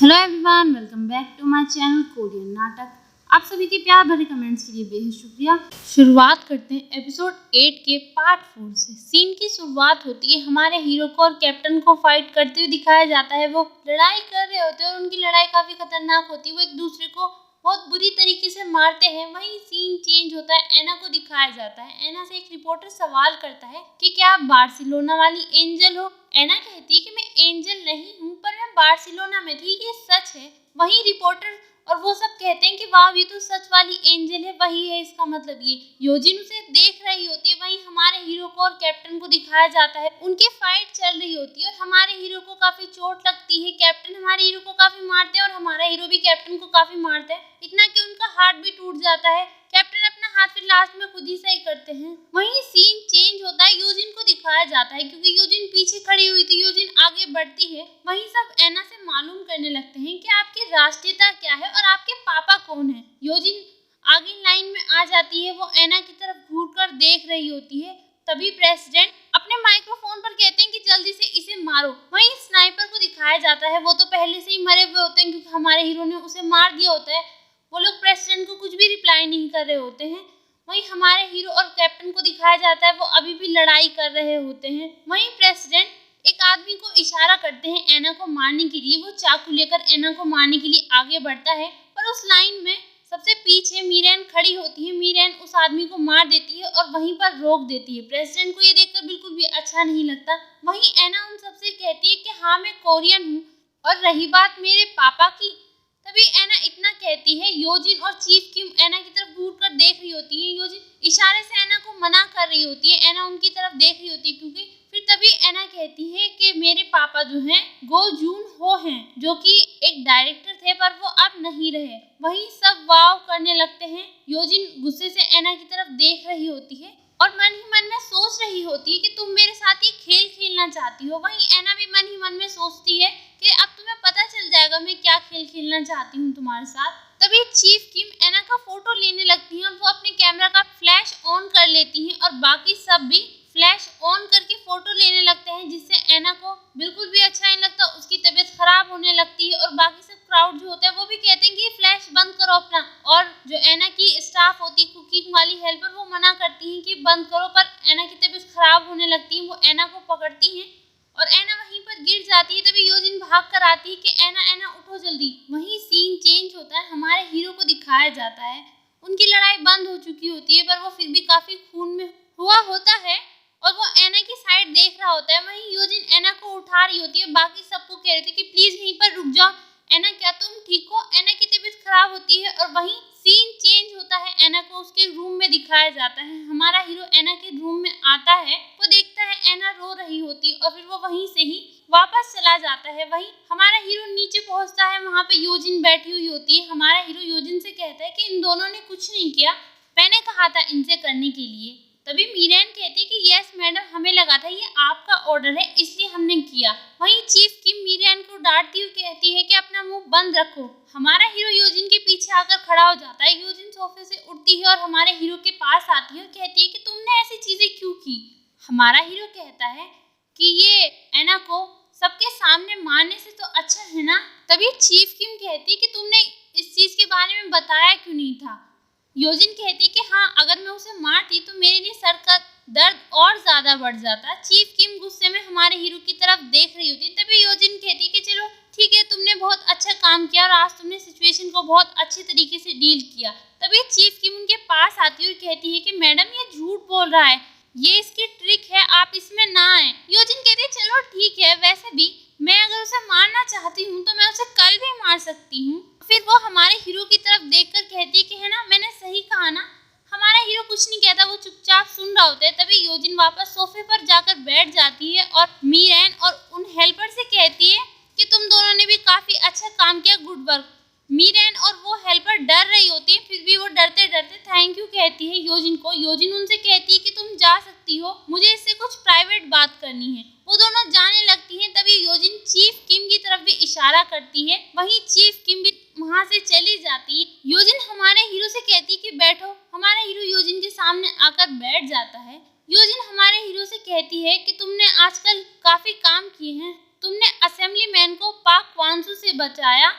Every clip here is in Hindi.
Hello everyone, welcome back to my channel Korean नाटक। आप सभी के प्यार भरे कमेंट्स के लिए बेहद शुक्रिया। शुरुआत करते हैं एपिसोड 8 के पार्ट 4 से। सीन की शुरुआत होती है, हमारे हीरो को और कैप्टन को फाइट करते हुए दिखाया जाता है। वो लड़ाई कर रहे होते हैं और उनकी लड़ाई काफी खतरनाक होती है। वो एक दूसरे को बहुत बुरी तरीके से मारते हैं। वहीं सीन चेंज होता है, एना को दिखाया जाता है। एना से एक रिपोर्टर सवाल करता है कि क्या आप बार्सिलोना वाली एंजल हो। एना कहती है कि मैं एंजल नहीं हूँ, पर मैं बार्सिलोना में थी, ये सच है। वहीं रिपोर्टर और वो सब कहते हैं कि वाह, ये तो सच वाली एंजल है, वही है इसका मतलब ये। योजिन उसे देख रही होती है। वहीं हमारे हीरो को और कैप्टन को दिखाया जाता है, उनकी फाइट चल रही होती है और हमारे हीरो को काफी चोट लगती है। कैप्टन हमारे हीरो को काफी मारते हैं और हमारा हीरो भी कैप्टन को काफी मारता है, इतना कि उनका हाथ भी टूट जाता है। कैप्टन अपना हाथ फिर लास्ट में खुद ही सही करते हैं। वहीं सीन चेंज होता है, योजिन को दिखाया जाता है क्योंकि योजिन पीछे खड़ी हुई थी। योजिन आगे बढ़ती है। वहीं सब एना से मालूम करने लगते हैं कि आपकी राष्ट्रीयता क्या है और आपके पापा कौन है। योजिन आगे लाइन में आ जाती है। वो एना की तरफ घूरकर देख रही होती है। तभी प्रेसिडेंट अपने माइक्रोफोन पर कहते हैं कि जल्दी से इसे मारो। वहीं स्नाइपर को दिखाया जाता है। वो तो पहले से ही मरे हुए होते हैं क्योंकि हमारे हीरो ने उसे मार दिया होता है। वो लोग प्रेसिडेंट को कुछ भी रिप्लाई नहीं कर रहे होते हैं। वहीं हमारे हीरो और कैप्टन को दिखाया जाता है, वो अभी भी लड़ाई कर रहे होते हैं। वहीं प्रेसिडेंट एक आदमी को इशारा करते हैं एना को मारने के लिए। वो चाकू लेकर एना को मारने के लिए आगे बढ़ता है, पर उस लाइन में सबसे पीछे मीरेन खड़ी होती है। मीरेन उस आदमी को मार देती है और वहीं पर रोक देती है। प्रेसिडेंट को ये देखकर बिल्कुल भी अच्छा नहीं लगता। वहीं एना उन सबसे कहती है कि हाँ, मैं कोरियन हूँ, और रही बात मेरे पापा की, तभी एना इतना कहती है। योजिन और चीफ किम एना की तरफ घूर कर देख रही होती है। योजिन इशारे से एना को मना कर रही होती है। एना उनकी तरफ देख रही होती है क्योंकि फिर तभी एना कहती है कि मेरे पापा जो हैं गो जून हो हैं, जो कि एक डायरेक्टर थे, पर वो अब नहीं रहे। वहीं सब वाव करने लगते हैं। योजिन गुस्से से एना की तरफ देख रही होती है और मन ही मन में सोच रही होती है कि तुम मेरे साथ ये खेल खेलना चाहती हो। वहीं एना भी मन ही मन में सोचती है कि अब तुम्हें पता चल जाएगा मैं क्या खेल खेलना चाहती हूँ तुम्हारे साथ। तभी चीफ किम एना का फोटो लेने लगती हैं और वो अपने कैमरा का फ्लैश ऑन कर लेती हैं और बाकी सब भी फ्लैश ऑन करके फोटो लेने लगते हैं, जिससे एना को बिल्कुल भी अच्छा नहीं लगता। उसकी तबीयत खराब होने लगती है और बाकी सब क्राउड जो होता है वो भी कहते हैं कि फ्लैश बंद करो अपना। और जो एना की स्टाफ होती है, कुकिंग वाली हेल्पर, वो मना करती हैं कि बंद करो, पर एना की तबीयत खराब होने लगती है। वो एना को पकड़ती हैं और एना वहीं पर गिर जाती है। तभी योजिन भाग कर आती है कि एना एना उठो जल्दी। वहीं सीन चेंज होता है, हमारे हीरो को दिखाया जाता है। उनकी लड़ाई बंद हो चुकी होती है, पर वो फिर भी काफी खून में हुआ होता है और वो एना की साइड देख रहा होता है। वहीं योजिन एना को उठा रही होती है। बाकी सबको कह रही थी कि प्लीज यहीं पर रुक जाओ। एना, क्या तुम ठीक हो? एना की तबीयत खराब होती है और वहीं सीन चेंज होता है। एना को उसके रूम में दिखाया जाता है। हमारा हीरो एना के रूम में आता है। वो देखता है एना रो रही होती है और फिर वो वहीं से ही वापस चला जाता है। वहीं हमारा हीरो नीचे पहुंचता है। वहां पे योजिन बैठी हुई होती है। हमारा हीरो योजिन से कहता है कि इन दोनों ने कुछ नहीं किया, मैंने कहा था इनसे करने के लिए। तभी मीरेन कहती है कि यस मैडम, हमें लगा था ये आपका ऑर्डर है, इसलिए हमने किया। वहीं चीफ किम मीरेन को डांटती हुई कहती है कि अपना मुंह बंद रखो। हमारा हीरो योजिन के पीछे आकर खड़ा हो जाता है। योजिन सोफे से उठती है और हमारे हीरो के पास आती है और कहती है कि तुमने ऐसी चीजें क्यों की। हमारा हीरो कहता है कि ये एना को सबके सामने मारने से तो अच्छा है ना। तभी चीफ किम कहती है कि तुमने इस चीज के बारे में बताया क्यों नहीं था। योजिन कहती कि हाँ, अगर मैं उसे मारती तो मेरे लिए सर का दर्द और ज्यादा बढ़ जाता। चीफ किम गुस्से में हमारे हीरो की तरफ देख रही होती। तभी योजिन कहती कि चलो ठीक है, तुमने बहुत अच्छा काम किया और आज तुमने सिचुएशन को बहुत अच्छे तरीके से डील किया। तभी चीफ किम उनके पास आती है और कहती है कि मैडम, ये झूठ बोल रहा है, ये इसकी ट्रिक है, आप इसमें ना आए। योजिन कहती है चलो ठीक है, वैसे भी मैं अगर उसे मारना चाहती हूँ तो मैं उसे कल भी मार सकती हूँ। फिर वो हमारे हीरो की तरफ देखकर कहती है कि है ना, मैंने सही कहा ना। हमारा हीरो कुछ नहीं कहता, वो चुपचाप सुन रहा होता है। तभी योजिन वापस सोफे पर जाकर बैठ जाती है और मीरेन और उन हेल्पर से कहती है कि तुम दोनों ने भी काफी अच्छा काम किया, गुड वर्क। मीरेन और वो हेल्पर डर रही होती है, फिर भी वो डरते डरते थैंक यू कहती है योजिन को। योजिन उनसे कहती है कि तुम जा सकती हो, मुझे इससे कुछ प्राइवेट बात करनी है। वो दोनों जाने लगती हैं। तभी योजिन चीफ किम की तरफ भी इशारा करती है। वहीं चीफ किम भी वहां से चली जाती है। योजिन हमारे हीरो से कहती है कि बैठो। हमारा हीरो योजिन के सामने आकर बैठ जाता है। योजिन हमारे हीरो से कहती है कि तुमने आजकल काफी काम किए हैं, तुमने असेंबली मैन को पाक क्वांसू से बचाया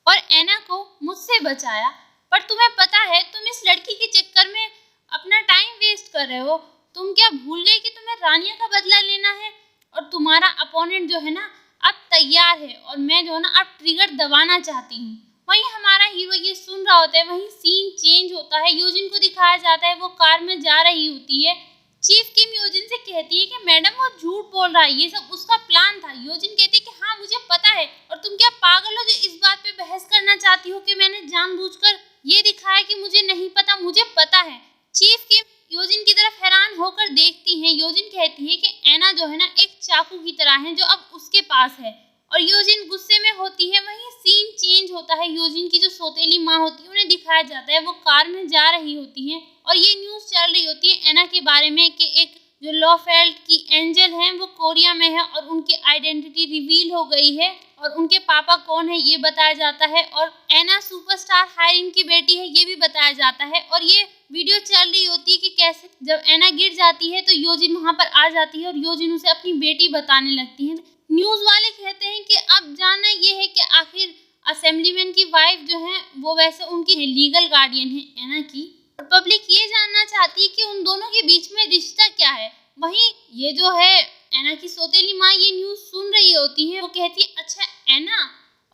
और एना को मुझसे बचाया, पर तुम्हें पता है तुम इस लड़की के चक्कर में अपना टाइम वेस्ट कर रहे हो। तुम क्या भूल गए कि तुम्हें रानिया का बदला लेना है? और तुम्हारा अपोनेंट जो है ना अब तैयार है और मैं जो है ना अब ट्रिगर दबाना चाहती हूँ। वहीं हमारा हीरो ये सुन रहा होता है, वहीं सीन चेंज होता है। योजिन को दिखाया जाता है वो कार में जा रही होती है। चीफ किम योजिन से कहती है कि मैडम वो झूठ बोल रहा है, ये सब उसका प्लान था। योजिन कहती है कि हाँ मुझे पता है, और तुम क्या पागल हो जो इस बात पे बहस करना चाहती हो कि मैंने जानबूझकर ये दिखाया कि मुझे नहीं पता, मुझे पता है। चीफ किम योजिन की तरफ हैरान होकर देखती हैं। योजिन कहती है कि एना जो है ना एक चाकू की तरह है जो अब उसके पास है, और योजिन गुस्से में होती है। वहीं सीन चेंज होता है। योजिन की जो सौतेली माँ होती है उन्हें दिखाया जाता है वो कार में जा रही होती हैं और ये न्यूज़ चल रही होती है एना के बारे में कि एक जो लॉफेल्ट की एंजल हैं वो कोरिया में है और उनकी आइडेंटिटी रिवील हो गई है और उनके पापा कौन है ये बताया जाता है, और एना सुपरस्टार हायरिन की बेटी है ये भी बताया जाता है। और ये वीडियो चल रही होती है कि कैसे जब एना गिर जाती है तो योजिन वहाँ पर आ जाती है और योजिन उसे अपनी बेटी बताने लगती है। न्यूज़ वाले कहते हैं कि अब जानना ये है कि आखिर असेंबलीमैन की वाइफ जो है वो वैसे उनकी लीगल गार्डियन है एना की। पब्लिक ये जानना चाहती है कि उन दोनों के बीच में रिश्ता क्या है। वहीं ये जो है एना की सौतेली माँ ये न्यूज़ सुन रही होती है। वो कहती है अच्छा एना,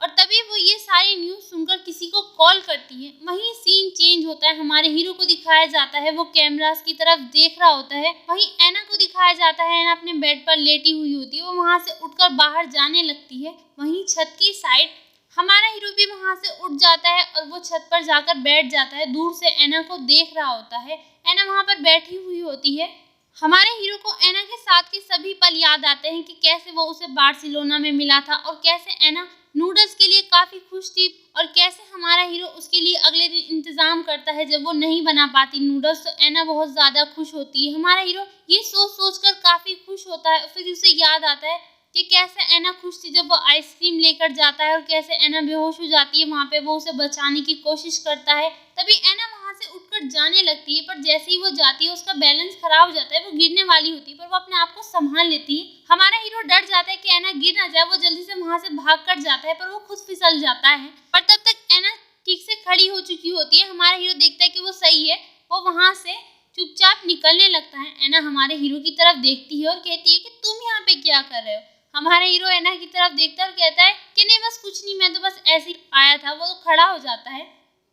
और तभी वो ये सारी न्यूज़ सुनकर किसी को कॉल करती है। वहीं सीन चेंज होता है। हमारे हीरो को दिखाया जाता है वो कैमरास की तरफ देख रहा होता है। वहीं एना को दिखाया जाता है एना अपने बेड पर लेटी हुई होती है। वो वहाँ से उठकर बाहर जाने लगती है। वहीं छत की साइड हमारा हीरो भी वहाँ से उठ जाता है और वो छत पर जाकर बैठ जाता है। दूर से एना को देख रहा होता है। एना वहाँ पर बैठी हुई होती है। हमारे हीरो को एना के साथ के सभी पल याद आते हैं कि कैसे वो उसे बार्सिलोना में मिला था और कैसे एना नूडल्स के लिए काफ़ी खुश थी, और कैसे हमारा हीरो उसके लिए अगले दिन इंतज़ाम करता है। जब वो नहीं बना पाती नूडल्स तो एना बहुत ज़्यादा खुश होती है। हमारा हीरो ये सोच कर काफ़ी खुश होता है। फिर उसे याद आता है कि कैसे एना खुश थी जब वो आइसक्रीम लेकर जाता है और कैसे एना बेहोश हो जाती है। वहाँ पे वो उसे बचाने की कोशिश करता है। तभी एना वहाँ से उठकर जाने लगती है, पर जैसे ही वो जाती है उसका बैलेंस खराब हो जाता है। वो गिरने वाली होती है पर वो अपने आप को संभाल लेती है। हमारा हीरो डर जाता है कि एना गिर ना जाए। वो जल्दी से वहाँ से भाग कर जाता है पर वो खुद फिसल जाता है। पर तब तक एना ठीक से खड़ी हो चुकी होती है। हमारा हीरो देखता है कि वो सही है। वो वहाँ से चुपचाप निकलने लगता है। एना हमारे हीरो की तरफ देखती है और कहती है कि तुम यहाँ पे क्या कर रहे हो। हमारा हीरो एना की तरफ देखता है और कहता है कि नहीं बस कुछ नहीं, मैं तो बस ऐसे ही आया था। वो खड़ा हो जाता है।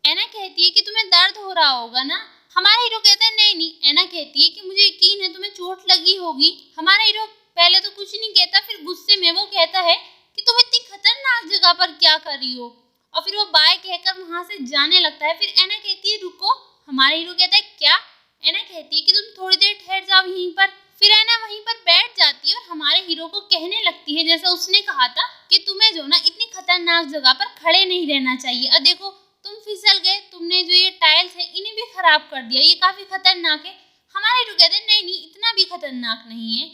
एना कहती है कि तुम्हें दर्द हो रहा होगा ना। हमारा हीरो कहता है नहीं नहीं। एना कहती है कि मुझे यकीन है तुम्हें चोट लगी होगी। हमारा हीरो पहले तो कुछ नहीं कहता, फिर गुस्से में वो कहता है कि तुम इतनी खतरनाक जगह पर क्या कर रही हो, और फिर वो बाय कहकर वहाँ से जाने लगता है। फिर एना कहती है रुको। हमारा हीरो कहता है क्या। एना कहती है कि तुम थोड़ी देर ठहर जाओ यहीं पर। फिर एना वहीं पर बैठ जाती है और हमारे हीरो को कहने लगती है जैसा उसने कहा था कि तुम्हें जो ना इतनी खतरनाक जगह पर खड़े नहीं रहना चाहिए। और देखो तुम फिसल गए, तुमने जो ये टाइल्स है इन्हें भी खराब कर दिया, ये काफी खतरनाक है। हमारे हीरो कहते हैं नहीं नहीं इतना भी खतरनाक नहीं है।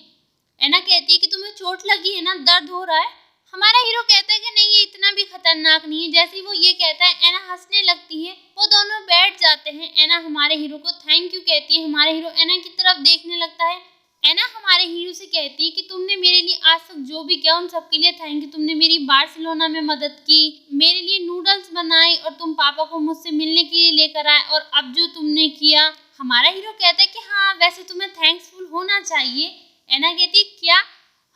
एना कहती है कि तुम्हें चोट लगी है ना, दर्द हो रहा है। हमारा हीरो कहता है कि नहीं ये इतना भी खतरनाक नहीं है। जैसे ही वो ये कहता है एना हंसने लगती है। वो दोनों बैठ जाते हैं। एना हमारे हीरो को थैंक यू कहती है। हमारे हीरो एना की तरफ देखने लगता है। एना हमारे हीरो से कहती है कि तुमने मेरे लिए आज तक जो भी किया उन सबके लिए थैंक यू। तुमने मेरी बार्सिलोना में मदद की, मेरे लिए नूडल्स बनाई, और तुम पापा को मुझसे मिलने के लिए लेकर आए, और अब जो तुमने किया। हमारा हीरो कहता है कि हाँ वैसे तुम्हें थैंक्सफुल होना चाहिए। एना कहती है क्या।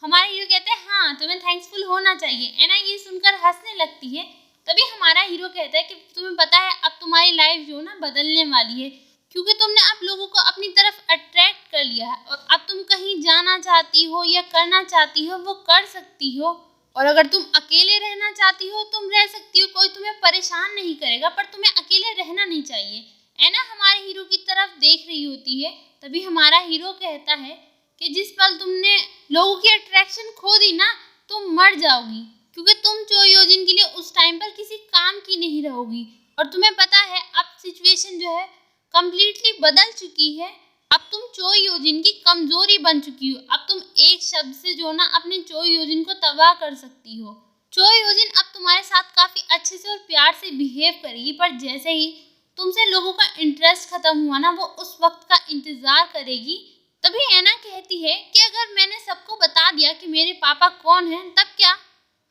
हमारा हीरो कहता है हाँ तुम्हें थैंक्सफुल होना चाहिए। एना ये सुनकर हंसने लगती है। तभी हमारा हीरो कहता है कि तुम्हें पता है अब तुम्हारी लाइफ जो ना बदलने वाली है, क्योंकि तुमने अब लोगों को अपनी तरफ अट्रैक्ट कर लिया है, और अब तुम कहीं जाना चाहती हो या करना चाहती हो वो कर सकती हो, और अगर तुम अकेले रहना चाहती हो तुम रह सकती हो। कोई तुम्हें परेशान नहीं करेगा, पर तुम्हें अकेले रहना नहीं चाहिए। एना हमारे हीरो की तरफ देख रही होती है। तभी हमारा हीरो कहता है कि जिस पल तुमने लोगों की अट्रैक्शन खो दी ना तुम मर जाओगी, क्योंकि तुम चोयोजिन के लिए उस टाइम पर किसी काम की नहीं रहोगी। और तुम्हें पता है अब सिचुएशन जो है कंप्लीटली बदल चुकी है। अब तुम चोयोजिन की कमजोरी बन चुकी हो। अब तुम एक शब्द से जो ना अपने चोयोजिन को तबाह कर सकती हो। चोयोजिन अब तुम्हारे साथ काफी अच्छे से और प्यार से बिहेव करेगी, पर जैसे ही तुमसे लोगों का इंटरेस्ट खत्म हुआ ना वो उस वक्त का इंतजार करेगी तभी ऐना कहती है कि अगर मैंने सबको बता दिया कि मेरे पापा कौन हैं तब क्या?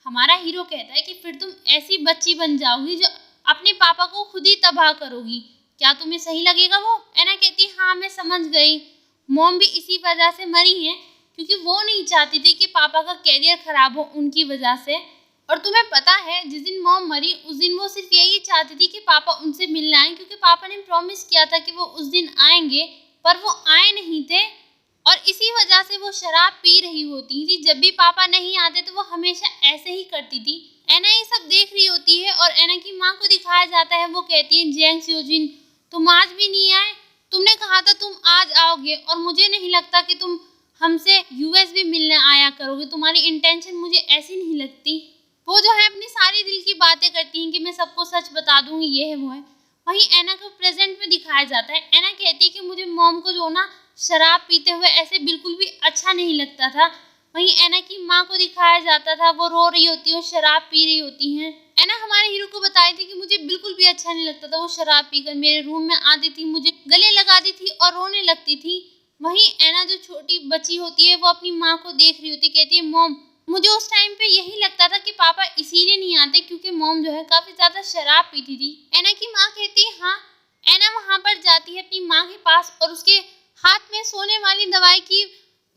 हमारा हीरो कहता है कि फिर तुम ऐसी बच्ची बन जाओगी जो अपने पापा को खुद ही तबाह करोगी। क्या तुम्हें सही लगेगा वो? ऐना कहती है हाँ मैं समझ गई। मॉम भी इसी वजह से मरी है क्योंकि वो नहीं चाहती थी कि पापा का कैरियर खराब हो उनकी वजह से। और तुम्हें पता है जिस दिन मॉम मरी उस दिन वो सिर्फ यही चाहती थी कि पापा उनसे मिलने आए, क्योंकि पापा ने प्रॉमिस किया था कि वो उस दिन आएंगे पर वो आए नहीं थे और इसी वजह से वो शराब पी रही होती थी। जब भी पापा नहीं आते तो वो हमेशा ऐसे ही करती थी। ऐना ये सब देख रही होती है और ऐना की माँ को दिखाया जाता है। वो कहती है जेंग स्योजिन तुम आज भी नहीं आए, तुमने कहा था तुम आज आओगे और मुझे नहीं लगता कि तुम हमसे यूएस भी मिलने आया करोगे, तुम्हारी इंटेंशन मुझे ऐसी नहीं लगती। वो जो है अपनी सारी दिल की बातें करती हैं कि मैं सबको सच बता दूंगी, ये है वो है। वहीं ऐना को प्रेजेंट में दिखाया जाता है। ऐना कहती है कि मुझे मॉम को जो ना शराब पीते हुए ऐसे बिल्कुल भी अच्छा नहीं लगता था। वहीं ऐना की माँ को दिखाया जाता था, वो रो रही होती है और शराब पी रही होती हैं। ऐना हमारे हीरो को बताई थी कि मुझे बिल्कुल भी अच्छा नहीं लगता था, वो शराब पीकर मेरे रूम में आती थी, मुझे गले लगाती थी और रोने लगती थी। वहीं ऐना जो छोटी बच्ची होती है वो अपनी माँ को देख रही होती, कहती है मॉम मुझे उस टाइम पे यही लगता था कि पापा इसीलिए नहीं आते क्योंकि मॉम जो है काफी ज्यादा शराब पीती थी। ऐना की माँ कहती है हाँ। ऐना वहां पर जाती है अपनी माँ के पास और उसके हाथ में सोने वाली दवाई की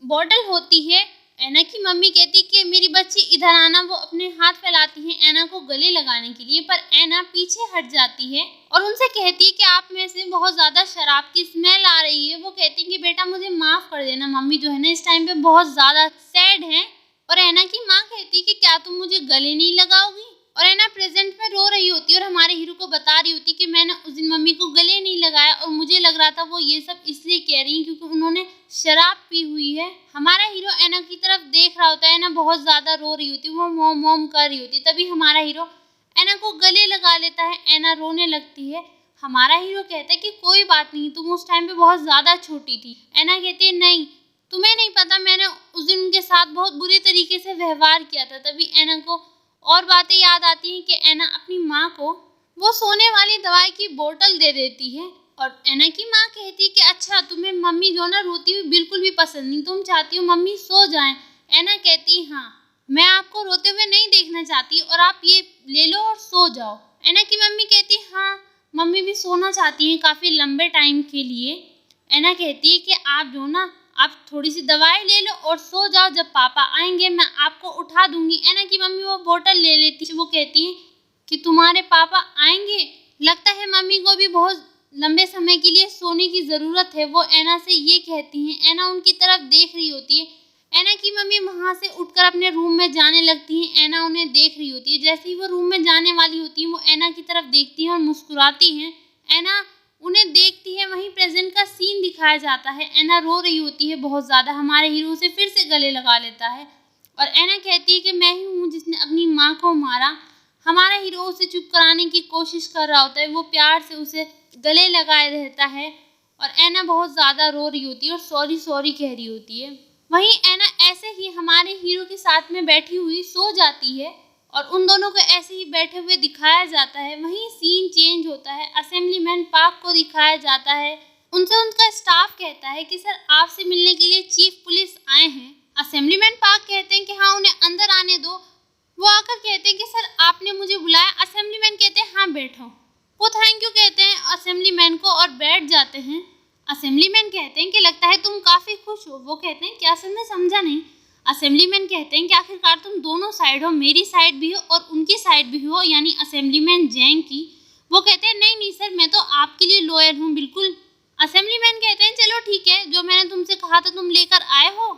बोतल होती है। ऐना की मम्मी कहती कि मेरी बच्ची इधर आना। वो अपने हाथ फैलाती है ऐना को गले लगाने के लिए, पर ऐना पीछे हट जाती है और उनसे कहती है कि आप में से बहुत ज्यादा शराब की स्मेल आ रही है। वो कहती है कि बेटा मुझे माफ कर देना, मम्मी जो है ना इस टाइम पे बहुत ज्यादा सैड है। और ऐना की माँ कहती कि क्या तुम मुझे गले नहीं लगाओगी? और ऐना प्रेजेंट में रो रही होती है और हमारे हीरो को बता रही होती कि मैंने उस दिन मम्मी को गले नहीं लगाया और मुझे लग रहा था वो ये सब इसलिए कह रही है क्योंकि उन्होंने शराब पी हुई है। हमारा हीरो ऐना की तरफ देख रहा होता है, ऐना बहुत ज्यादा रो रही होती है, वो मोम मोम कर रही होती है। तभी हमारा हीरो ऐना को गले लगा लेता है, ऐना रोने लगती है। हमारा हीरो कहता है कि कोई बात नहीं, तुम उस टाइम पे बहुत ज्यादा छोटी थी। ऐना कहती है नहीं तुम्हें नहीं पता, मैंने उस दिन उनके साथ बहुत बुरे तरीके से व्यवहार किया था। तभी ऐना को और बातें याद आती हैं कि ऐना अपनी माँ को वो सोने वाली दवाई की बोतल दे देती है और ऐना की माँ कहती कि अच्छा तुम्हें मम्मी जो ना रोती हुई बिल्कुल भी पसंद नहीं, तुम चाहती हो मम्मी सो जाएं। ऐना कहती हाँ मैं आपको रोते हुए नहीं देखना चाहती और आप ये ले लो और सो जाओ। ऐना की मम्मी कहती हाँ मम्मी भी सोना चाहती हैं काफी लंबे टाइम के लिए। ऐना कहती है कि आप जो ना आप थोड़ी सी दवाई ले लो और सो जाओ, जब पापा आएंगे मैं आपको उठा दूंगी। ऐना की मम्मी वो बोतल ले लेती है। वो कहती है कि तुम्हारे पापा आएंगे, लगता है मम्मी को भी बहुत लंबे समय के लिए सोने की जरूरत है। वो ऐना से ये कहती हैं। ऐना उनकी तरफ देख रही होती है। ऐना की मम्मी वहां से उठकर अपने रूम में जाने लगती हैं। ऐना उन्हें देख रही होती है। जैसे ही वो रूम में जाने वाली होती है वो ऐना की तरफ देखती हैं और मुस्कुराती हैं। ऐना उन्हें देखती है। वहीं प्रेजेंट का सीन दिखाया जाता है। ऐना रो रही होती है बहुत ज्यादा, हमारे हीरो से फिर से गले लगा लेता है और ऐना कहती है कि मैं ही हूँ जिसने अपनी माँ को मारा। हमारा हीरो उसे चुप कराने की कोशिश कर रहा होता है, वो प्यार से उसे गले लगाए रहता है और ऐना बहुत ज्यादा रो रही होती है और सॉरी सॉरी कह रही होती है। वहीं ऐना ऐसे ही हमारे हीरो के साथ में बैठी हुई सो जाती है और उन दोनों को ऐसे ही बैठे हुए दिखाया जाता है। वहीं सीन चेंज होता है, असेंबलीमैन पार्क को दिखाया जाता है। उनसे उनका स्टाफ कहता है कि सर आपसे मिलने के लिए चीफ पुलिस आए हैं। असेंबलीमैन पार्क कहते हैं कि हाँ उन्हें अंदर आने दो। वो आकर कहते हैं कि सर आपने मुझे बुलाया। असेंबलीमैन कहते हैं हाँ बैठो। वो थैंक यू कहते हैं असेंबलीमैन को और बैठ जाते हैं। असेंबलीमैन कहते हैं कि लगता है तुम काफी खुश हो। वो कहते हैं क्या सर, मैं समझा नहीं। असेंबलीमैन कहते हैं कि आखिरकार तुम दोनों साइड हो, मेरी साइड भी हो और उनकी साइड भी हो, यानी असेंबलीमैन जैंग की। वो कहते हैं नहीं नहीं सर मैं तो आपके लिए लॉयर हूँ बिल्कुल। असेंबलीमैन कहते हैं चलो ठीक है, जो मैंने तुमसे कहा था तुम लेकर आए हो।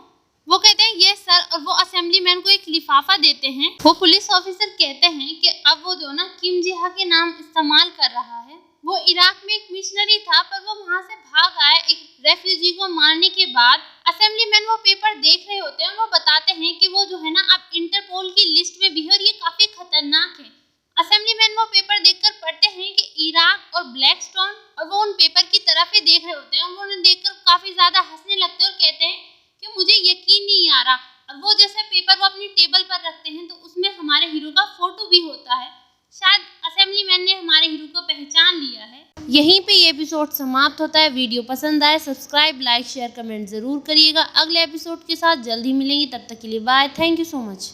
वो कहते हैं यस सर और वो असेंबलीमैन को एक लिफाफा देते हैं। वो पुलिस ऑफिसर कहते हैं कि अब वो जो ना किम जिहा के नाम इस्तेमाल कर रहा है। वो इराक में एक मिशनरी था पर वो वहां से भाग आया एक रेफ्यूजी को मारने के बाद। असेंबलीमैन वो पेपर देख रहे होते हैं और वो बताते हैं कि वो जो है ना अब इंटरपोल की लिस्ट में भी है और ये काफी खतरनाक है। असेंबलीमैन वो पेपर देखकर पढ़ते हैं कि इराक और ब्लैक स्टोन, और वो उन पेपर की तरफ ही देख रहे होते हैं और वो उन्हें देखकर काफी ज्यादा हंसने लगते हैं और कहते हैं कि मुझे यकीन नहीं आ रहा। और वो जैसे पेपर वो अपनी टेबल पर रखते हैं तो उसमें हमारे हीरो का फोटो भी होता है। शायद असेंबलीमैन ने हमारे हीरो को पहचान लिया है। यहीं पे ये एपिसोड समाप्त होता है। वीडियो पसंद आए सब्सक्राइब, लाइक, शेयर, कमेंट ज़रूर करिएगा। अगले एपिसोड के साथ जल्द ही मिलेंगे, तब तक के लिए bye. Thank you so much.